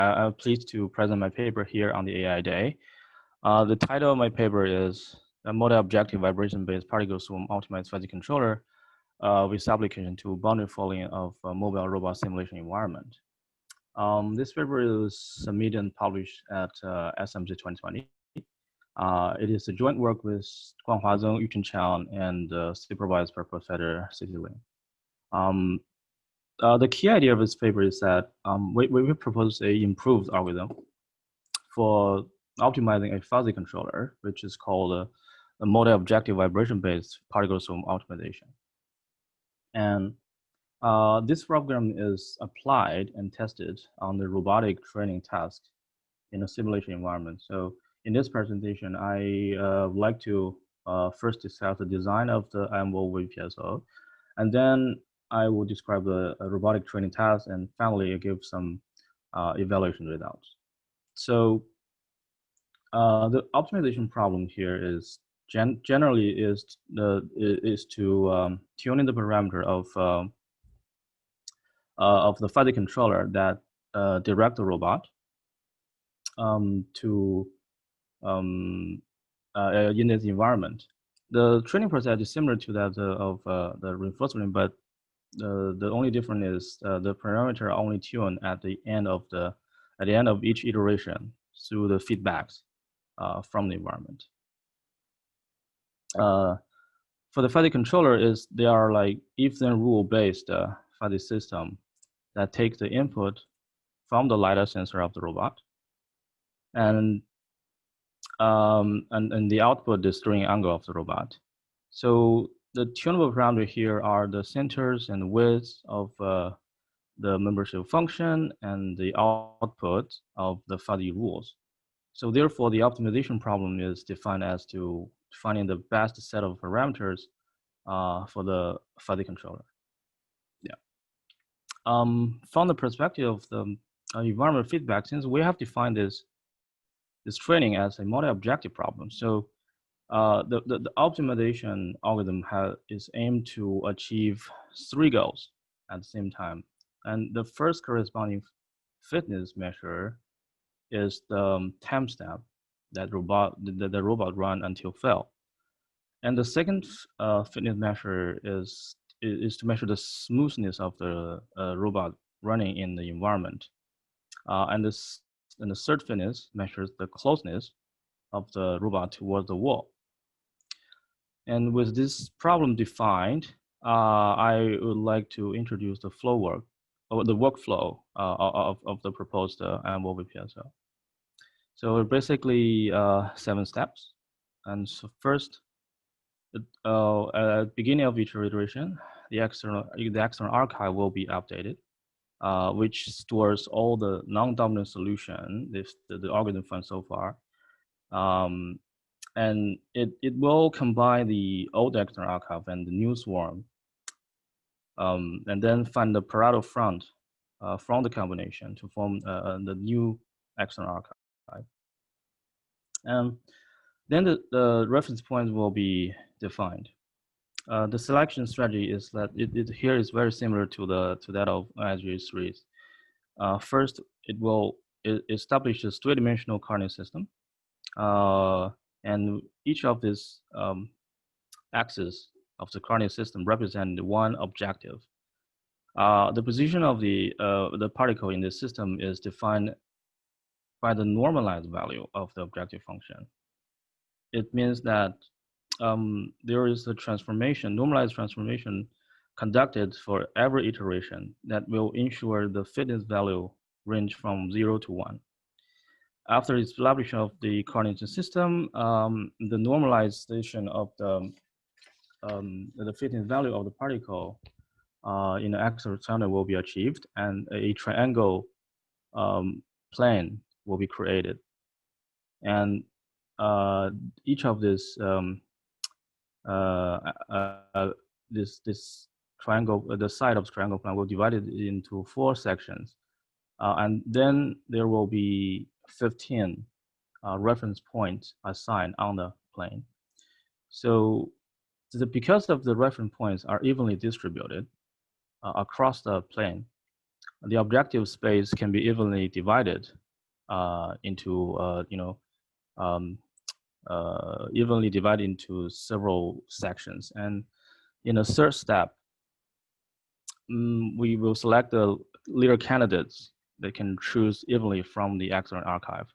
I'm pleased to present my paper here on the AI Day. The title of my paper is a multi-objective vibration-based particle swarm optimized fuzzy controller with application to boundary following of a mobile robot simulation environment. This paper is submitted and published at SMG 2020. It is a joint work with Guanghua Zeng, Yuchun Chang, and supervised by Professor Cici Liang. The key idea of this paper is that we propose a improved algorithm for optimizing a fuzzy controller, which is called a multi-objective vibration-based particle swarm optimization. And this program is applied and tested on the robotic training task in a simulation environment. So in this presentation, I would like to first discuss the design of the MO-VBPSO, and then I will describe the robotic training task, and finally give some evaluation results. So the optimization problem here is generally is to tuning the parameter of the fuzzy controller that direct the robot to in this environment. The training process is similar to that of the reinforcement, but the only difference is the parameter only tuned at the end of each iteration through the feedbacks from the environment. For the fuzzy controller, they are like if-then rule-based fuzzy system that takes the input from the LiDAR sensor of the robot, and the output the steering angle of the robot. So the tunable parameters here are the centers and width of the membership function and the output of the fuzzy rules. So therefore, the optimization problem is defined as to finding the best set of parameters for the fuzzy controller. Yeah. From the perspective of the environment feedback, since we have defined this training as a multi-objective problem, so the optimization algorithm is aimed to achieve 3 goals at the same time. And the first corresponding fitness measure is the timestamp that the robot run until fail. And the second fitness measure is to measure the smoothness of the robot running in the environment. And the third fitness measures the closeness of the robot towards the wall. And with this problem defined, I would like to introduce the workflow of the proposed MO-VBPSO. So basically 7 steps. And so first, at the beginning of each iteration, the external archive will be updated, which stores all the non-dominant solution the algorithm found so far. And it will combine the old external archive and the new swarm, and then find the parallel front from the combination to form the new external archive. And then the reference points will be defined. The selection strategy is that it here is very similar to that of SG3. First, it will establish a 3-dimensional coordinate system. And each of these axes of the coordinate system represent one objective. The position of the particle in this system is defined by the normalized value of the objective function. It means that there is a normalized transformation conducted for every iteration that will ensure the fitness value range from 0 to 1. After establishment of the coordinate system, the normalization of the fitness value of the particle in the axial channel will be achieved, and a triangle plane will be created. And each of this triangle, the side of the triangle plane will be divided into 4 sections, and then there will be 15 reference points assigned on the plane. So because of the reference points are evenly distributed across the plane, the objective space can be evenly divided into, evenly divided into several sections. And in the third step, we will select the leader candidates that can choose evenly from the external archive.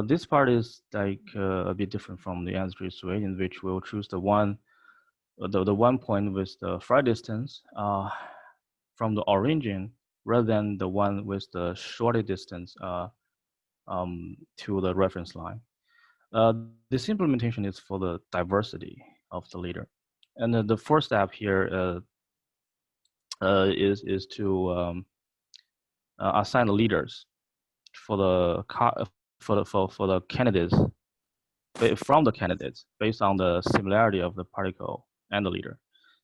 This part is like a bit different from the answer way, in which we'll choose the one point with the flight distance from the origin, rather than the one with the shortest distance to the reference line. This implementation is for the diversity of the leader. And the fourth step here is to assign the leaders for the candidates, from the candidates, based on the similarity of the particle and the leader.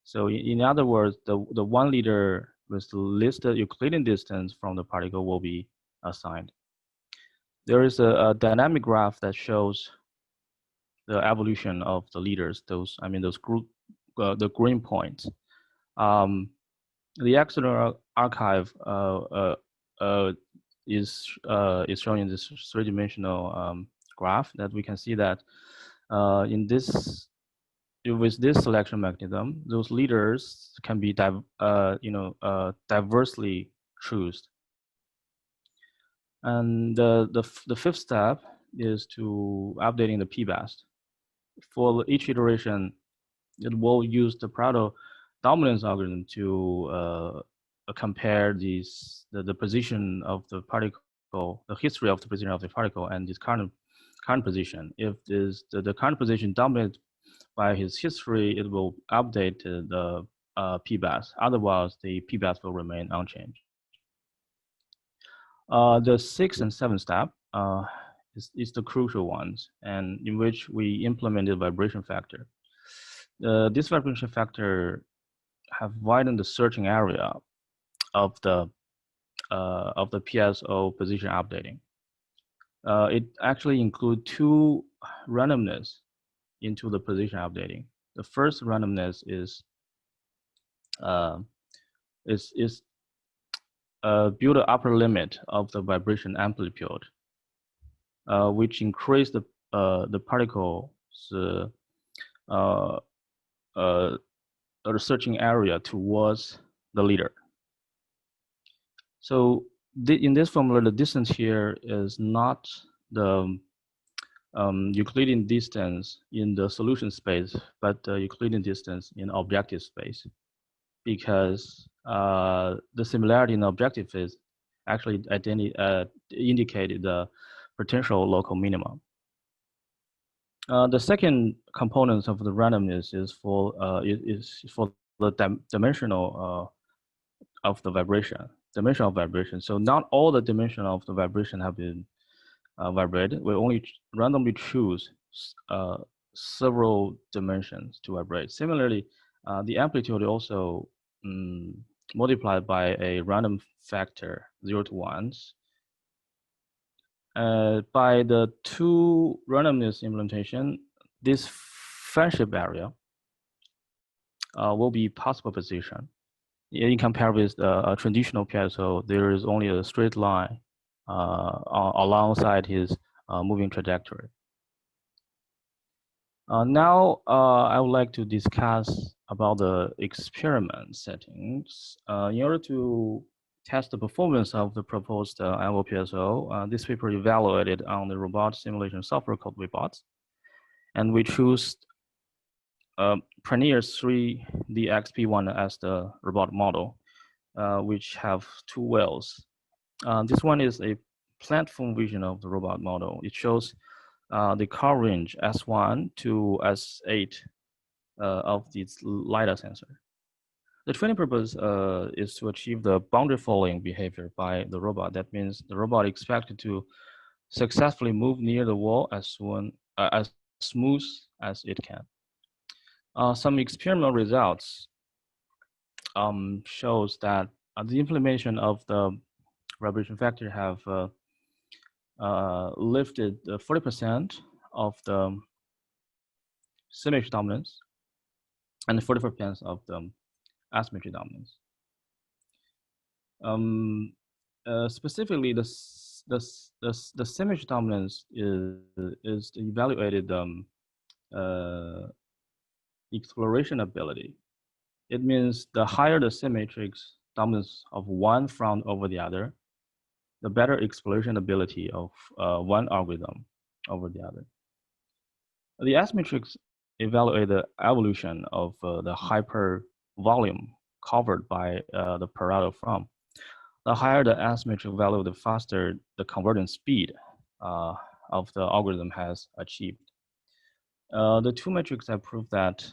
So in other words, the one leader with the listed Euclidean distance from the particle will be assigned. There is a dynamic graph that shows the evolution of the leaders. Those group, the green points. The external archive is shown in this three-dimensional graph, that we can see that with this selection mechanism, those leaders can be diversely chosen. And the fifth step is to updating the p-best. For each iteration, it will use the Pareto dominance algorithm to compare the position of the particle, the history of the position of the particle, and its current position. If the current position dominated by his history, it will update the p-best. Otherwise, the p-best will remain unchanged. The sixth and seventh step is the crucial ones, and in which we implemented vibration factor. This vibration factor have widened the searching area of the PSO position updating. It actually includes two randomness into the position updating. The first randomness is build an upper limit of the vibration amplitude, which increase the particle's searching area towards the leader. So in this formula, the distance here is not the Euclidean distance in the solution space, but the Euclidean distance in objective space, because the similarity in objective is actually indicated the potential local minimum. The second component of the randomness is for the dimensional of the vibration. Dimension of vibration. So not all the dimension of the vibration have been vibrated. We only randomly choose several dimensions to vibrate. Similarly, the amplitude also multiplied by a random factor 0 to 1. By the two randomness implementation, this friendship area will be possible position. In compare with a traditional PSO, there is only a straight line alongside his moving trajectory. Now, I would like to discuss about the experiment settings. In order to test the performance of the proposed MO-PSO, this paper evaluated on the robot simulation software called WebBots, and we choose Pioneer 3DXP1 as the robot model, which have two wheels. This one is a platform vision of the robot model. It shows the car range S1 to S8 of this LiDAR sensor. The training purpose is to achieve the boundary following behavior by the robot. That means the robot expected to successfully move near the wall as smooth as it can. Some experimental results shows that the implementation of the vibration factor have lifted 40% of the symmetry dominance and 44% of the asymmetry dominance. Specifically, the symmetry dominance is the evaluated uh, exploration ability. It means the higher the symmetric dominance of one front over the other, the better exploration ability of one algorithm over the other. The S-matrix evaluate the evolution of the hyper volume covered by the Pareto from. The higher the S-matrix value, the faster the convergence speed of the algorithm has achieved. The two metrics have proved that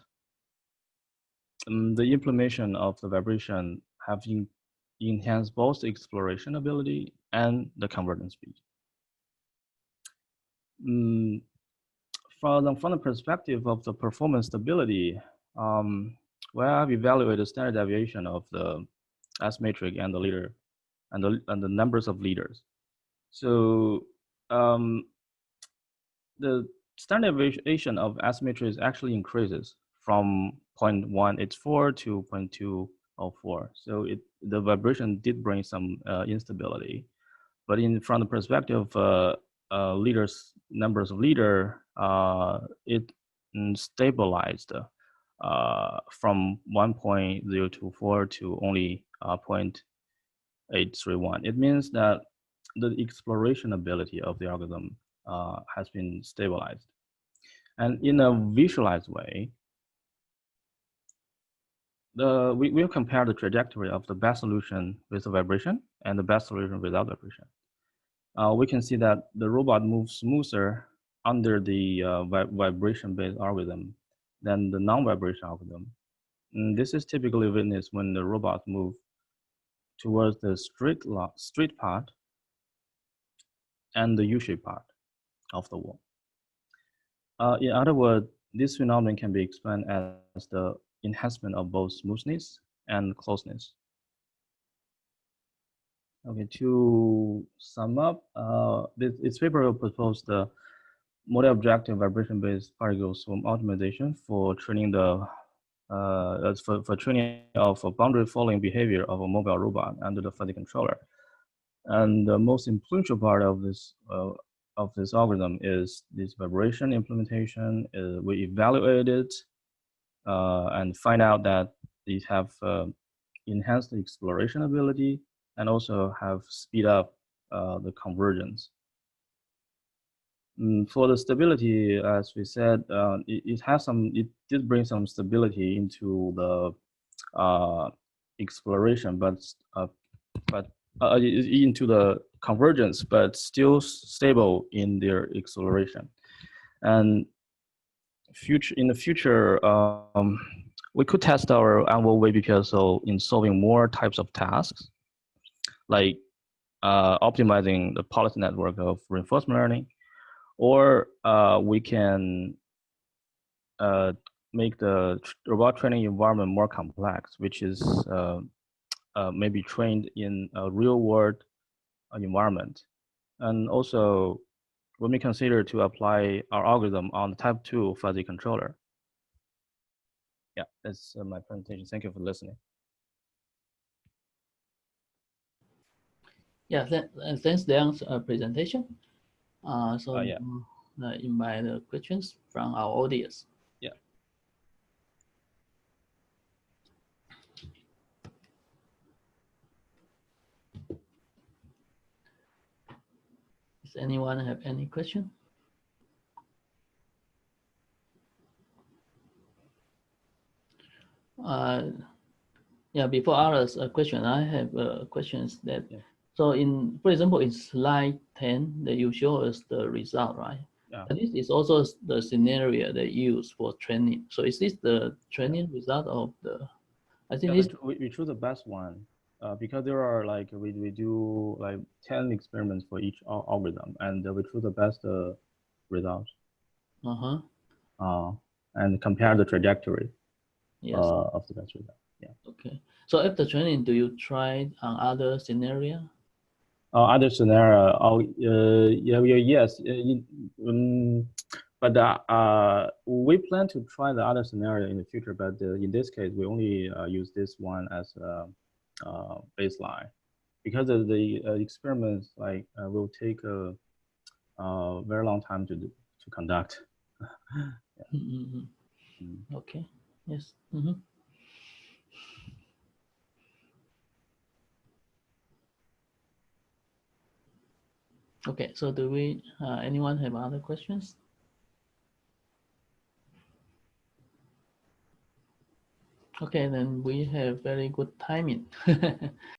the implementation of the vibration have enhanced both the exploration ability and the convergence speed. From the perspective of the performance stability, we have evaluated the standard deviation of the S matrix and the leader and the numbers of leaders. So the standard deviation of S matrix actually increases from 0.184 to 0.204. So the vibration did bring some instability, but from the perspective of numbers of leader, it stabilized from 1.024 to only 0.831. It means that the exploration ability of the algorithm has been stabilized. And in a visualized way, we'll compare the trajectory of the best solution with the vibration and the best solution without vibration. We can see that the robot moves smoother under the vibration-based algorithm than the non-vibration algorithm. And this is typically witnessed when the robot moves towards the straight part and the U-shaped part of the wall. In other words, this phenomenon can be explained as the enhancement of both smoothness and closeness. Okay, to sum up, this paper proposed the multi-objective vibration-based particle swarm optimization for training the for training of a boundary following behavior of a mobile robot under the fuzzy controller. And the most influential part of this algorithm is this vibration implementation. We evaluated it and find out that these have enhanced the exploration ability and also have speed up the convergence. For the stability, as we said, it did bring some stability into the exploration, but into the convergence, but still stable in their acceleration. And in the future, we could test our MO-VBPSO in solving more types of tasks, like optimizing the policy network of reinforcement learning, or we can make the robot training environment more complex, which is maybe trained in a real-world environment. And also, we may consider to apply our algorithm on the type 2 fuzzy controller. Yeah, that's my presentation. Thank you for listening. Yeah, thanks, Liang's presentation. Yeah. Invite the questions from our audience. Yeah. Does anyone have any question? Yeah, before others question, I have questions that. Yeah. So for example, in slide 10, that you show us the result, right? Yeah. And this is also the scenario they use for training. So is this the training result of the? I think we choose the best one because there are like we do like 10 experiments for each algorithm, and we choose the best results. And compare the trajectory. Yes. Of the best result. Yeah. Okay. So after training, do you try on other scenario? Other scenario? Yes. But we plan to try the other scenario in the future. But in this case, we only use this one as a baseline. because of the experiments like will take a very long time to conduct. Yeah. Okay. Yes. Okay. So do we? Anyone have other questions? Okay, then we have very good timing.